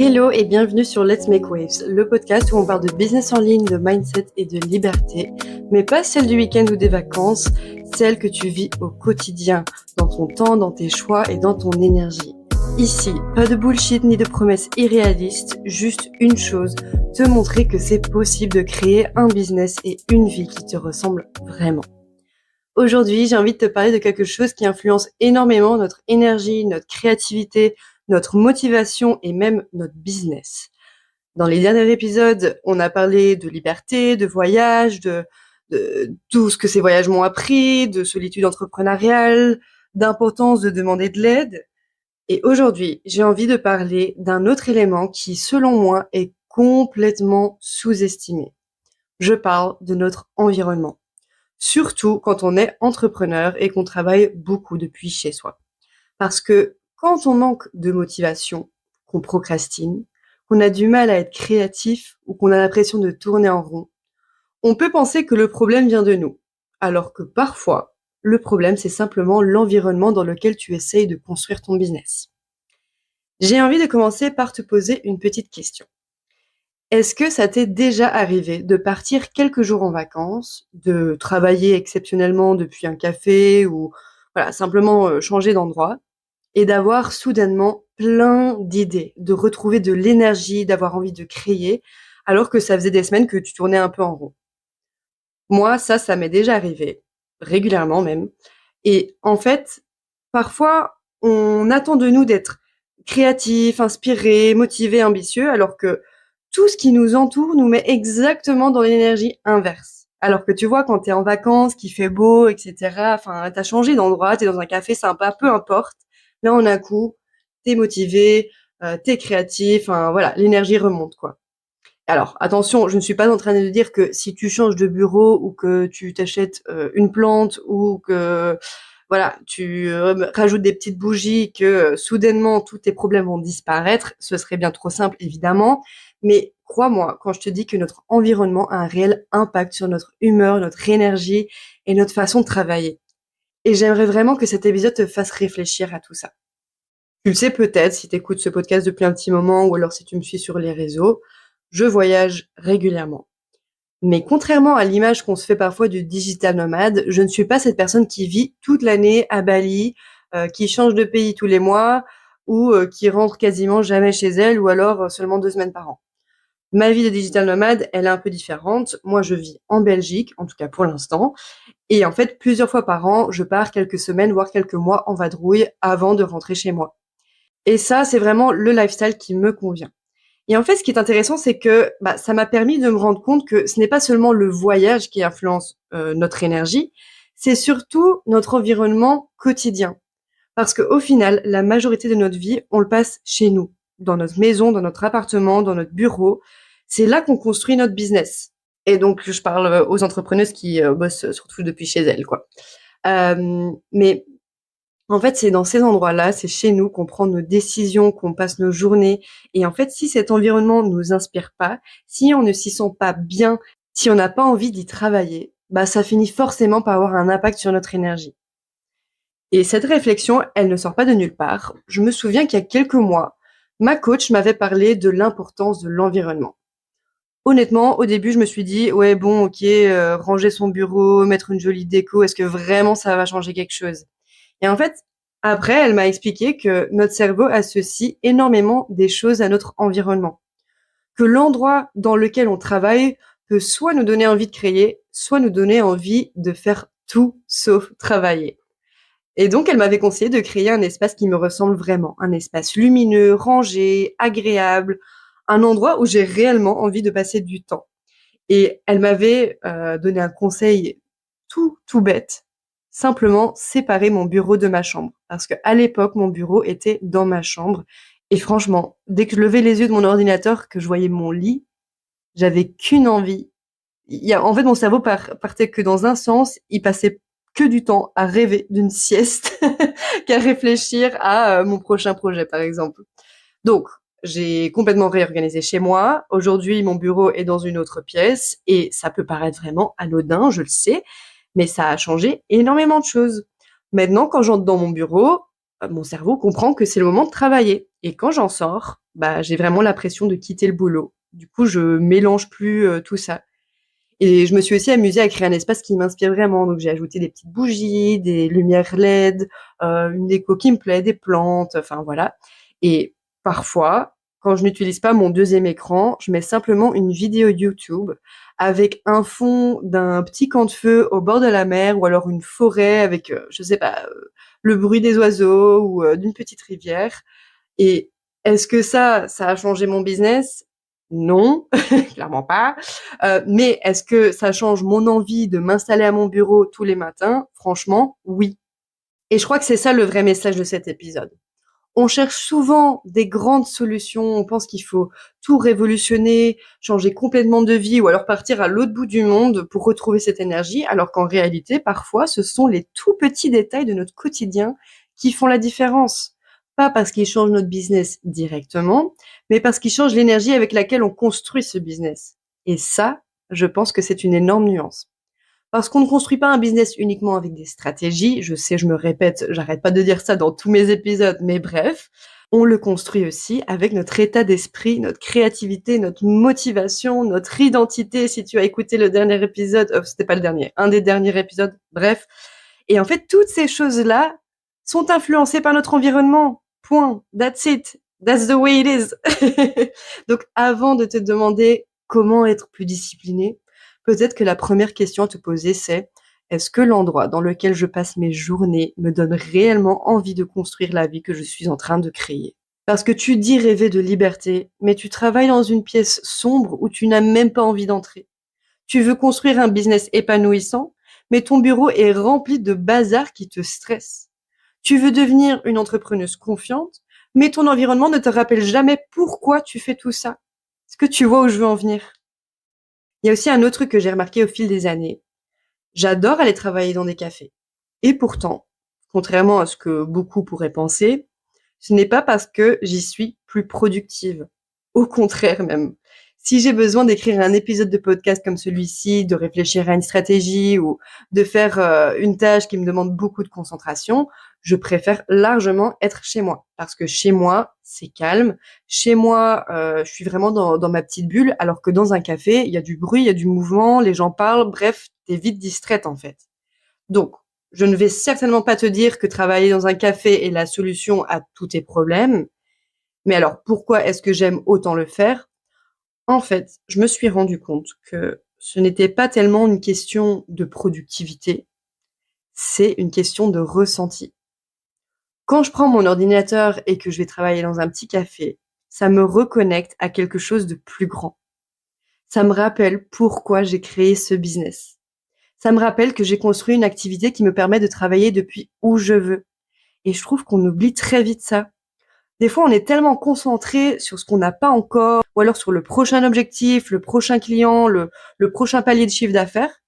Hello et bienvenue sur Let's Make Waves, le podcast où on parle de business en ligne, de mindset et de liberté, mais pas celle du week-end ou des vacances, celle que tu vis au quotidien, dans ton temps, dans tes choix et dans ton énergie. Ici, pas de bullshit ni de promesses irréalistes, juste une chose, te montrer que c'est possible de créer un business et une vie qui te ressemble vraiment. Aujourd'hui, j'ai envie de te parler de quelque chose qui influence énormément notre énergie, notre créativité, notre motivation et même notre business. Dans les derniers épisodes, on a parlé de liberté, de voyage, de tout ce que ces voyages m'ont appris, de solitude entrepreneuriale, d'importance de demander de l'aide. Et aujourd'hui, j'ai envie de parler d'un autre élément qui, selon moi, est complètement sous-estimé. Je parle de notre environnement. Surtout quand on est entrepreneur et qu'on travaille beaucoup depuis chez soi. Parce que quand on manque de motivation, qu'on procrastine, qu'on a du mal à être créatif ou qu'on a l'impression de tourner en rond, on peut penser que le problème vient de nous. Alors que parfois, le problème, c'est simplement l'environnement dans lequel tu essayes de construire ton business. J'ai envie de commencer par te poser une petite question. Est-ce que ça t'est déjà arrivé de partir quelques jours en vacances, de travailler exceptionnellement depuis un café ou voilà, simplement changer d'endroit et d'avoir soudainement plein d'idées, de retrouver de l'énergie, d'avoir envie de créer, alors que ça faisait des semaines que tu tournais un peu en rond? Moi, ça m'est déjà arrivé, régulièrement même. Et en fait, parfois, on attend de nous d'être créatifs, inspirés, motivés, ambitieux, alors que tout ce qui nous entoure nous met exactement dans l'énergie inverse. Alors que tu vois, quand tu es en vacances, qu'il fait beau, etc., enfin, tu as changé d'endroit, tu es dans un café sympa, peu importe. Là, en un coup, tu es motivé, tu es créatif, enfin voilà, l'énergie remonte, quoi. Alors attention, je ne suis pas en train de dire que si tu changes de bureau ou que tu t'achètes, une plante ou que voilà, tu, rajoutes des petites bougies, que, soudainement tous tes problèmes vont disparaître, ce serait bien trop simple évidemment. Mais crois-moi quand je te dis que notre environnement a un réel impact sur notre humeur, notre énergie et notre façon de travailler. Et j'aimerais vraiment que cet épisode te fasse réfléchir à tout ça. Tu le sais peut-être si tu écoutes ce podcast depuis un petit moment ou alors si tu me suis sur les réseaux, je voyage régulièrement. Mais contrairement à l'image qu'on se fait parfois du digital nomade, je ne suis pas cette personne qui vit toute l'année à Bali, qui change de pays tous les mois ou qui rentre quasiment jamais chez elle ou alors seulement 2 semaines par an. Ma vie de digital nomade, elle est un peu différente. Moi, je vis en Belgique, en tout cas pour l'instant, et en fait, plusieurs fois par an, je pars quelques semaines, voire quelques mois en vadrouille avant de rentrer chez moi. Et ça, c'est vraiment le lifestyle qui me convient. Et en fait, ce qui est intéressant, c'est que, ça m'a permis de me rendre compte que ce n'est pas seulement le voyage qui influence, notre énergie, c'est surtout notre environnement quotidien. Parce qu'au final, la majorité de notre vie, on le passe chez nous, dans notre maison, dans notre appartement, dans notre bureau. C'est là qu'on construit notre business. Et donc je parle, aux entrepreneuses qui, bossent surtout depuis chez elles, quoi. Mais en fait, c'est dans ces endroits-là, c'est chez nous qu'on prend nos décisions, qu'on passe nos journées. Et en fait, si cet environnement ne nous inspire pas, si on ne s'y sent pas bien, si on n'a pas envie d'y travailler, ça finit forcément par avoir un impact sur notre énergie. Et cette réflexion, elle ne sort pas de nulle part. Je me souviens qu'il y a quelques mois, ma coach m'avait parlé de l'importance de l'environnement. Honnêtement, au début, je me suis dit: «Ouais, bon, OK, ranger son bureau, mettre une jolie déco, est-ce que vraiment ça va changer quelque chose?» Et en fait, après, elle m'a expliqué que notre cerveau associe énormément des choses à notre environnement. Que l'endroit dans lequel on travaille peut soit nous donner envie de créer, soit nous donner envie de faire tout sauf travailler. Et donc, elle m'avait conseillé de créer un espace qui me ressemble vraiment, un espace lumineux, rangé, agréable, un endroit où j'ai réellement envie de passer du temps. Et elle m'avait donné un conseil tout bête, simplement séparer mon bureau de ma chambre. Parce qu'à l'époque, mon bureau était dans ma chambre. Et franchement, dès que je levais les yeux de mon ordinateur, que je voyais mon lit, j'avais qu'une envie. En fait, mon cerveau partait que dans un sens, il passait que du temps à rêver d'une sieste qu'à réfléchir à mon prochain projet, par exemple. Donc, j'ai complètement réorganisé chez moi. Aujourd'hui, mon bureau est dans une autre pièce et ça peut paraître vraiment anodin, je le sais, mais ça a changé énormément de choses. Maintenant, quand j'entre dans mon bureau, mon cerveau comprend que c'est le moment de travailler Et quand j'en sors, bah, j'ai vraiment l'impression de quitter le boulot. Du coup, je mélange plus, tout ça. Et je me suis aussi amusée à créer un espace qui m'inspire vraiment. Donc j'ai ajouté des petites bougies, des lumières LED, une déco qui me plaît, des plantes, enfin voilà. Et parfois, quand je n'utilise pas mon deuxième écran, je mets simplement une vidéo YouTube avec un fond d'un petit camp de feu au bord de la mer ou alors une forêt avec, je sais pas, le bruit des oiseaux ou, d'une petite rivière. Et est-ce que ça a changé mon business? Non, clairement pas. Mais est-ce que ça change mon envie de m'installer à mon bureau tous les matins? Franchement, oui. Et je crois que c'est ça le vrai message de cet épisode. On cherche souvent des grandes solutions, on pense qu'il faut tout révolutionner, changer complètement de vie ou alors partir à l'autre bout du monde pour retrouver cette énergie, alors qu'en réalité, parfois, ce sont les tout petits détails de notre quotidien qui font la différence. Pas parce qu'ils changent notre business directement, mais parce qu'ils changent l'énergie avec laquelle on construit ce business. Et ça, je pense que c'est une énorme nuance. Parce qu'on ne construit pas un business uniquement avec des stratégies. Je sais, je me répète, j'arrête pas de dire ça dans tous mes épisodes, mais bref, on le construit aussi avec notre état d'esprit, notre créativité, notre motivation, notre identité. Si tu as écouté le dernier épisode, c'était pas le dernier, un des derniers épisodes, bref. Et en fait, toutes ces choses-là sont influencées par notre environnement. Point. That's it. That's the way it is. Donc, avant de te demander comment être plus discipliné, peut-être que la première question à te poser, c'est: est-ce que l'endroit dans lequel je passe mes journées me donne réellement envie de construire la vie que je suis en train de créer? Parce que tu dis rêver de liberté, mais tu travailles dans une pièce sombre où tu n'as même pas envie d'entrer. Tu veux construire un business épanouissant, mais ton bureau est rempli de bazar qui te stresse. Tu veux devenir une entrepreneuse confiante, mais ton environnement ne te rappelle jamais pourquoi tu fais tout ça. Est-ce que tu vois où je veux en venir? Il y a aussi un autre truc que j'ai remarqué au fil des années. J'adore aller travailler dans des cafés. Et pourtant, contrairement à ce que beaucoup pourraient penser, ce n'est pas parce que j'y suis plus productive. Au contraire même. Si j'ai besoin d'écrire un épisode de podcast comme celui-ci, de réfléchir à une stratégie ou de faire une tâche qui me demande beaucoup de concentration, je préfère largement être chez moi. Parce que chez moi, c'est calme. Chez moi, je suis vraiment dans ma petite bulle, alors que dans un café, il y a du bruit, il y a du mouvement, les gens parlent, bref, t'es vite distraite en fait. Donc, je ne vais certainement pas te dire que travailler dans un café est la solution à tous tes problèmes. Mais alors, pourquoi est-ce que j'aime autant le faire? En fait, je me suis rendu compte que ce n'était pas tellement une question de productivité, c'est une question de ressenti. Quand je prends mon ordinateur et que je vais travailler dans un petit café, ça me reconnecte à quelque chose de plus grand. Ça me rappelle pourquoi j'ai créé ce business. Ça me rappelle que j'ai construit une activité qui me permet de travailler depuis où je veux. Et je trouve qu'on oublie très vite ça. Des fois, on est tellement concentré sur ce qu'on n'a pas encore, ou alors sur le prochain objectif, le prochain client, le prochain palier de chiffre d'affaires,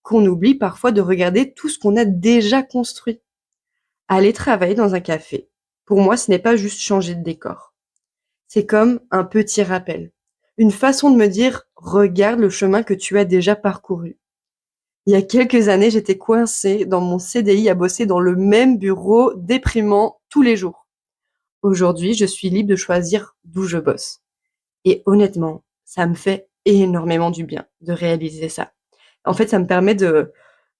qu'on oublie parfois de regarder tout ce qu'on a déjà construit. Aller travailler dans un café, pour moi, ce n'est pas juste changer de décor. C'est comme un petit rappel. Une façon de me dire: regarde le chemin que tu as déjà parcouru. Il y a quelques années, j'étais coincée dans mon CDI à bosser dans le même bureau déprimant tous les jours. Aujourd'hui, je suis libre de choisir d'où je bosse. Et honnêtement, ça me fait énormément du bien de réaliser ça. En fait, ça me permet de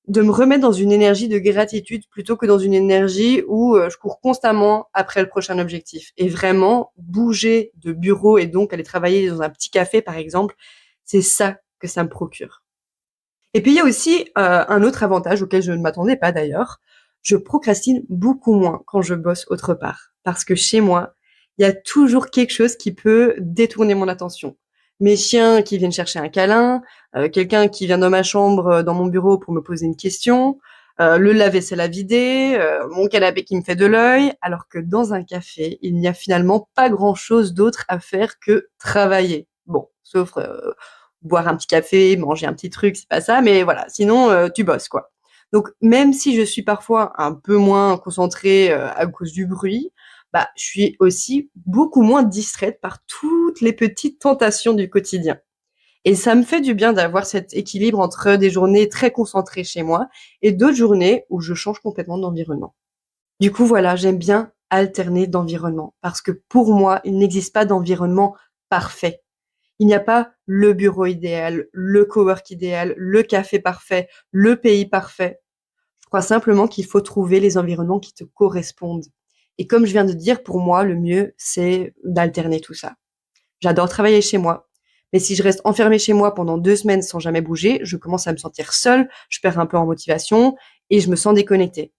me remettre dans une énergie de gratitude plutôt que dans une énergie où je cours constamment après le prochain objectif. Et vraiment, bouger de bureau et donc aller travailler dans un petit café, par exemple, c'est ça que ça me procure. Et puis il y a aussi un autre avantage auquel je ne m'attendais pas d'ailleurs. Je procrastine beaucoup moins quand je bosse autre part. Parce que chez moi, il y a toujours quelque chose qui peut détourner mon attention. Mes chiens qui viennent chercher un câlin, quelqu'un qui vient dans ma chambre, dans mon bureau pour me poser une question, le lave-vaisselle à vider, mon canapé qui me fait de l'œil, alors que dans un café, il n'y a finalement pas grand-chose d'autre à faire que travailler. Bon, sauf boire un petit café, manger un petit truc, c'est pas ça, mais voilà, sinon tu bosses quoi. Donc même si je suis parfois un peu moins concentrée à cause du bruit, bah je suis aussi beaucoup moins distraite par toutes les petites tentations du quotidien. Et ça me fait du bien d'avoir cet équilibre entre des journées très concentrées chez moi et d'autres journées où je change complètement d'environnement. Du coup voilà, j'aime bien alterner d'environnement. Parce que pour moi, il n'existe pas d'environnement parfait. Il n'y a pas le bureau idéal, le cowork idéal, le café parfait, le pays parfait. Je crois simplement qu'il faut trouver les environnements qui te correspondent. Et comme je viens de dire, pour moi, le mieux, c'est d'alterner tout ça. J'adore travailler chez moi. Mais si je reste enfermée chez moi pendant 2 semaines sans jamais bouger, je commence à me sentir seule, je perds un peu en motivation et je me sens déconnectée.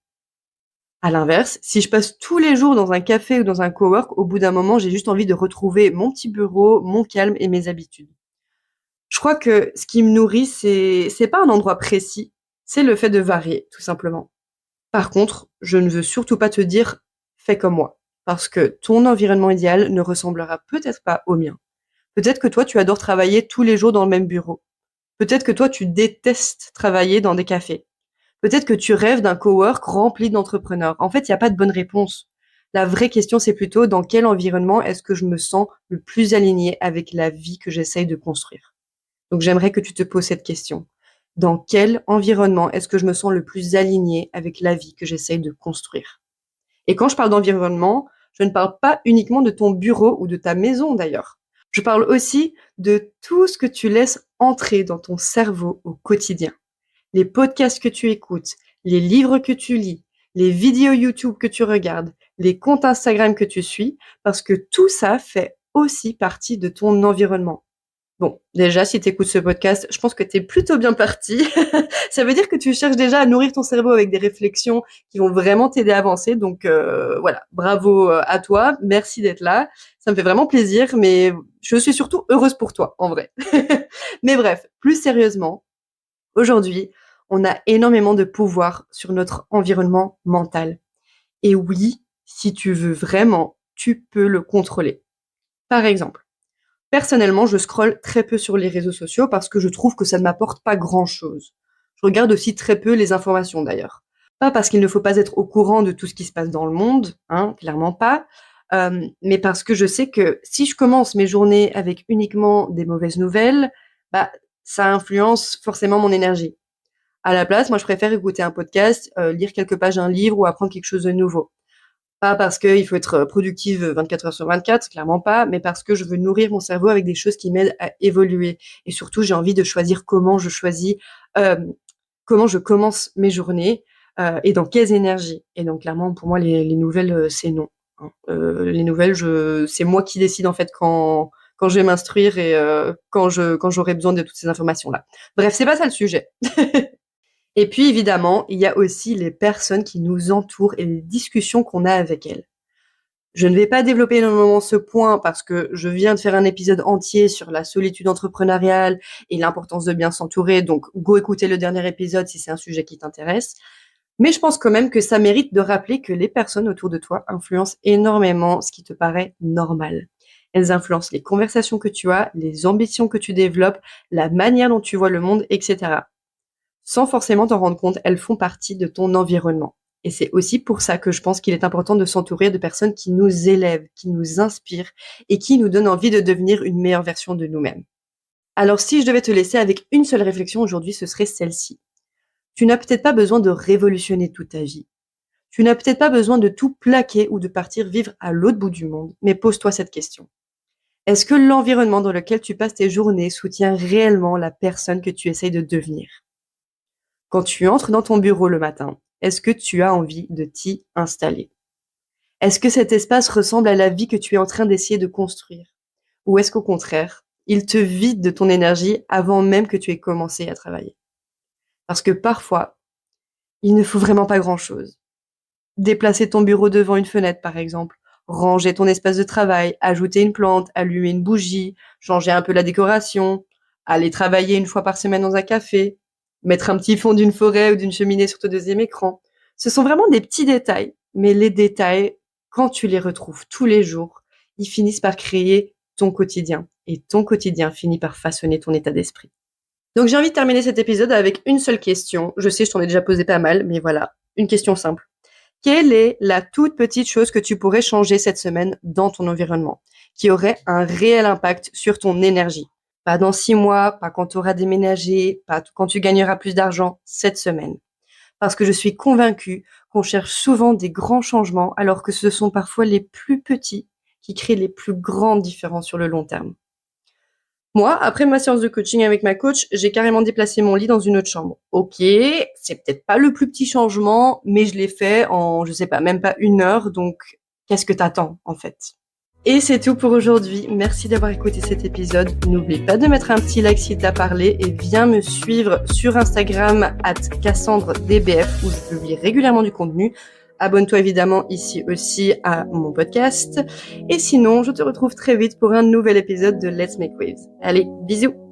À l'inverse, si je passe tous les jours dans un café ou dans un cowork, au bout d'un moment, j'ai juste envie de retrouver mon petit bureau, mon calme et mes habitudes. Je crois que ce qui me nourrit, c'est pas un endroit précis, c'est le fait de varier, tout simplement. Par contre, je ne veux surtout pas te dire: «Fais comme moi», parce que ton environnement idéal ne ressemblera peut-être pas au mien. Peut-être que toi, tu adores travailler tous les jours dans le même bureau. Peut-être que toi, tu détestes travailler dans des cafés. Peut-être que tu rêves d'un cowork rempli d'entrepreneurs. En fait, il y a pas de bonne réponse. La vraie question, c'est plutôt dans quel environnement est-ce que je me sens le plus aligné avec la vie que j'essaye de construire? Donc j'aimerais que tu te poses cette question. Dans quel environnement est-ce que je me sens le plus aligné avec la vie que j'essaye de construire? Et quand je parle d'environnement, je ne parle pas uniquement de ton bureau ou de ta maison d'ailleurs. Je parle aussi de tout ce que tu laisses entrer dans ton cerveau au quotidien. Les podcasts que tu écoutes, les livres que tu lis, les vidéos YouTube que tu regardes, les comptes Instagram que tu suis, parce que tout ça fait aussi partie de ton environnement. Bon, déjà, si tu écoutes ce podcast, je pense que tu es plutôt bien parti. Ça veut dire que tu cherches déjà à nourrir ton cerveau avec des réflexions qui vont vraiment t'aider à avancer. Donc voilà, bravo à toi, merci d'être là. Ça me fait vraiment plaisir, mais je suis surtout heureuse pour toi, en vrai. Mais bref, plus sérieusement, aujourd'hui, on a énormément de pouvoir sur notre environnement mental. Et oui, si tu veux vraiment, tu peux le contrôler. Par exemple, personnellement, je scrolle très peu sur les réseaux sociaux parce que je trouve que ça ne m'apporte pas grand-chose. Je regarde aussi très peu les informations d'ailleurs. Pas parce qu'il ne faut pas être au courant de tout ce qui se passe dans le monde, hein, clairement pas, mais parce que je sais que si je commence mes journées avec uniquement des mauvaises nouvelles, bah, ça influence forcément mon énergie. À la place, moi je préfère écouter un podcast, lire quelques pages d'un livre ou apprendre quelque chose de nouveau. Pas parce qu'il faut être productive 24 heures sur 24, clairement pas, mais parce que je veux nourrir mon cerveau avec des choses qui m'aident à évoluer. Et surtout, j'ai envie de choisir hem, comment je commence mes journées, et dans quelles énergies. Et donc clairement, pour moi, les nouvelles, c'est non, hein. Les nouvelles, je c'est moi qui décide en fait quand je vais m'instruire et quand j'aurai besoin de toutes ces informations-là. Bref, c'est pas ça le sujet. Et puis évidemment, il y a aussi les personnes qui nous entourent et les discussions qu'on a avec elles. Je ne vais pas développer énormément ce point parce que je viens de faire un épisode entier sur la solitude entrepreneuriale et l'importance de bien s'entourer, donc go écouter le dernier épisode si c'est un sujet qui t'intéresse. Mais je pense quand même que ça mérite de rappeler que les personnes autour de toi influencent énormément ce qui te paraît normal. Elles influencent les conversations que tu as, les ambitions que tu développes, la manière dont tu vois le monde, etc. Sans forcément t'en rendre compte, elles font partie de ton environnement. Et c'est aussi pour ça que je pense qu'il est important de s'entourer de personnes qui nous élèvent, qui nous inspirent et qui nous donnent envie de devenir une meilleure version de nous-mêmes. Alors si je devais te laisser avec une seule réflexion aujourd'hui, ce serait celle-ci. Tu n'as peut-être pas besoin de révolutionner toute ta vie. Tu n'as peut-être pas besoin de tout plaquer ou de partir vivre à l'autre bout du monde, mais pose-toi cette question. Est-ce que l'environnement dans lequel tu passes tes journées soutient réellement la personne que tu essayes de devenir? Quand tu entres dans ton bureau le matin, est-ce que tu as envie de t'y installer? Est-ce que cet espace ressemble à la vie que tu es en train d'essayer de construire? Ou est-ce qu'au contraire, il te vide de ton énergie avant même que tu aies commencé à travailler? Parce que parfois, il ne faut vraiment pas grand-chose. Déplacer ton bureau devant une fenêtre, par exemple, ranger ton espace de travail, ajouter une plante, allumer une bougie, changer un peu la décoration, aller travailler une fois par semaine dans un café, mettre un petit fond d'une forêt ou d'une cheminée sur ton deuxième écran. Ce sont vraiment des petits détails, mais les détails, quand tu les retrouves tous les jours, ils finissent par créer ton quotidien. Et ton quotidien finit par façonner ton état d'esprit. Donc j'ai envie de terminer cet épisode avec une seule question. Je sais, je t'en ai déjà posé pas mal, mais voilà, une question simple. Quelle est la toute petite chose que tu pourrais changer cette semaine dans ton environnement, qui aurait un réel impact sur ton énergie? Pas dans 6 mois, pas quand tu auras déménagé, pas quand tu gagneras plus d'argent, cette semaine. parce que je suis convaincue qu'on cherche souvent des grands changements alors que ce sont parfois les plus petits qui créent les plus grandes différences sur le long terme. Moi, après ma séance de coaching avec ma coach, j'ai carrément déplacé mon lit dans une autre chambre. Ok, c'est peut-être pas le plus petit changement, mais je l'ai fait en, je sais pas, même pas 1 heure, donc qu'est-ce que t'attends en fait? Et c'est tout pour aujourd'hui. Merci d'avoir écouté cet épisode. N'oublie pas de mettre un petit like s'il t'a parlé et viens me suivre sur Instagram @CassandreDBF où je publie régulièrement du contenu. Abonne-toi évidemment ici aussi à mon podcast. Et sinon, je te retrouve très vite pour un nouvel épisode de Let's Make Waves. Allez, bisous!